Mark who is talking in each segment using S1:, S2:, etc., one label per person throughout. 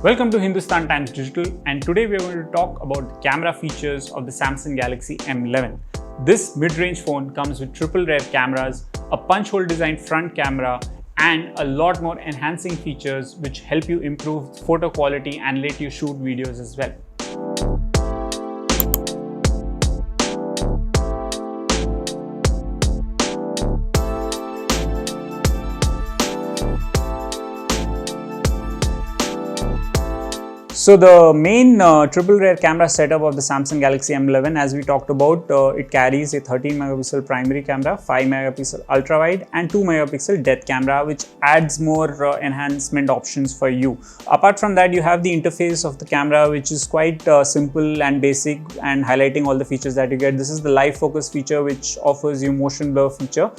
S1: Welcome to Hindustan Times Digital, and today we are going to talk about the camera features of the Samsung Galaxy M11. This mid-range phone comes with triple rear cameras, a punch hole designed front camera, and a lot more enhancing features which help you improve photo quality and let you shoot videos as well. So the main triple rear camera setup of the Samsung Galaxy M11, as we talked about, it carries a 13 megapixel primary camera, 5 megapixel ultra wide and 2 megapixel depth camera, which adds more enhancement options for you. Apart from that, you have the interface of the camera, which is quite simple and basic and highlighting all the features that you get. This is the live focus feature, which offers you motion blur feature.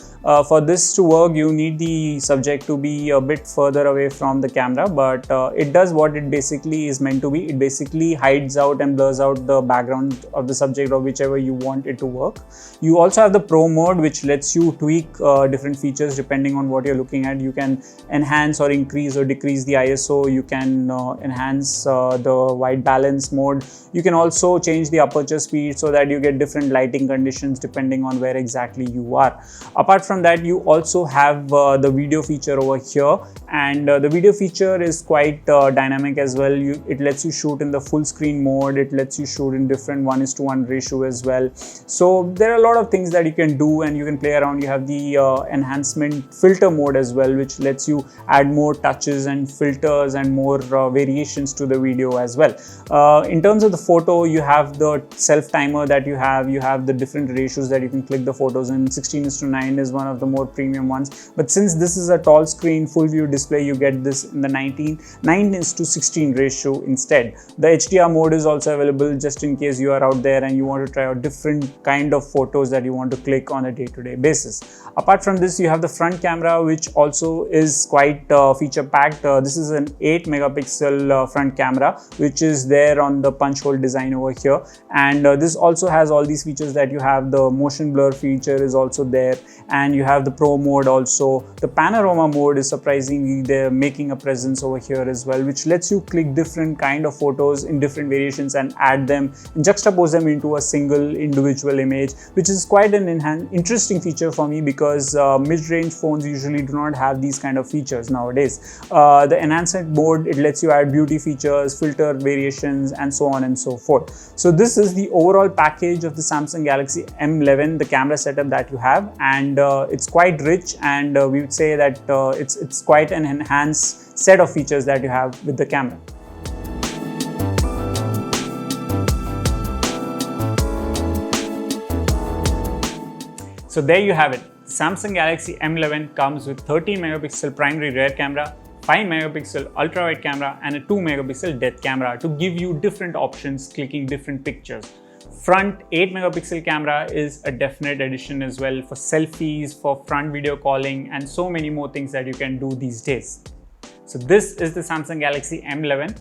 S1: For this to work, you need the subject to be a bit further away from the camera, but it does what it basically is meant to be. It basically hides out and blurs out the background of the subject or whichever you want it to work. You also have the Pro mode, which lets you tweak different features depending on what you're looking at. You can enhance or increase or decrease the ISO. You can enhance the white balance mode. You can also change the aperture speed so that you get different lighting conditions depending on where exactly you are. Apart from that, you also have the video feature over here, and the video feature is quite dynamic as well. It lets you shoot in the full screen mode. It lets you shoot in different 1:1 ratio as well. So there are a lot of things that you can do and you can play around. You have the enhancement filter mode as well, which lets you add more touches and filters and more variations to the video as well. In terms of the photo, you have the self timer that you have the different ratios that you can click the photos in. 16:9 is one of the more premium ones, but since this is a tall screen full view display, you get this in the 9:16 ratio instead. The HDR mode is also available just in case you are out there and you want to try out different kind of photos that you want to click on a day-to-day basis. Apart from this, you have the front camera, which also is quite feature packed. This is an 8 megapixel front camera, which is there on the punch hole design over here, and this also has all these features that you have. The motion blur feature is also there, and you have the Pro mode also. The panorama mode is surprisingly they're making a presence over here as well, which lets you click different kind of photos in different variations and add them and juxtapose them into a single individual image, which is quite an interesting feature for me because mid-range phones usually do not have these kind of features nowadays. The enhancement mode, it lets you add beauty features, filter variations, and so on and so forth. So this is the overall package of the Samsung Galaxy M11, the camera setup that you have, and it's quite rich, and we would say that it's quite an enhanced set of features that you have with the camera. So there you have it. Samsung Galaxy M11 comes with 13 megapixel primary rear camera, 5 megapixel ultra wide camera, and a 2 megapixel depth camera to give you different options clicking different pictures. Front 8 megapixel camera is a definite addition as well for selfies, for front video calling, and so many more things that you can do these days. So this is the Samsung Galaxy M11.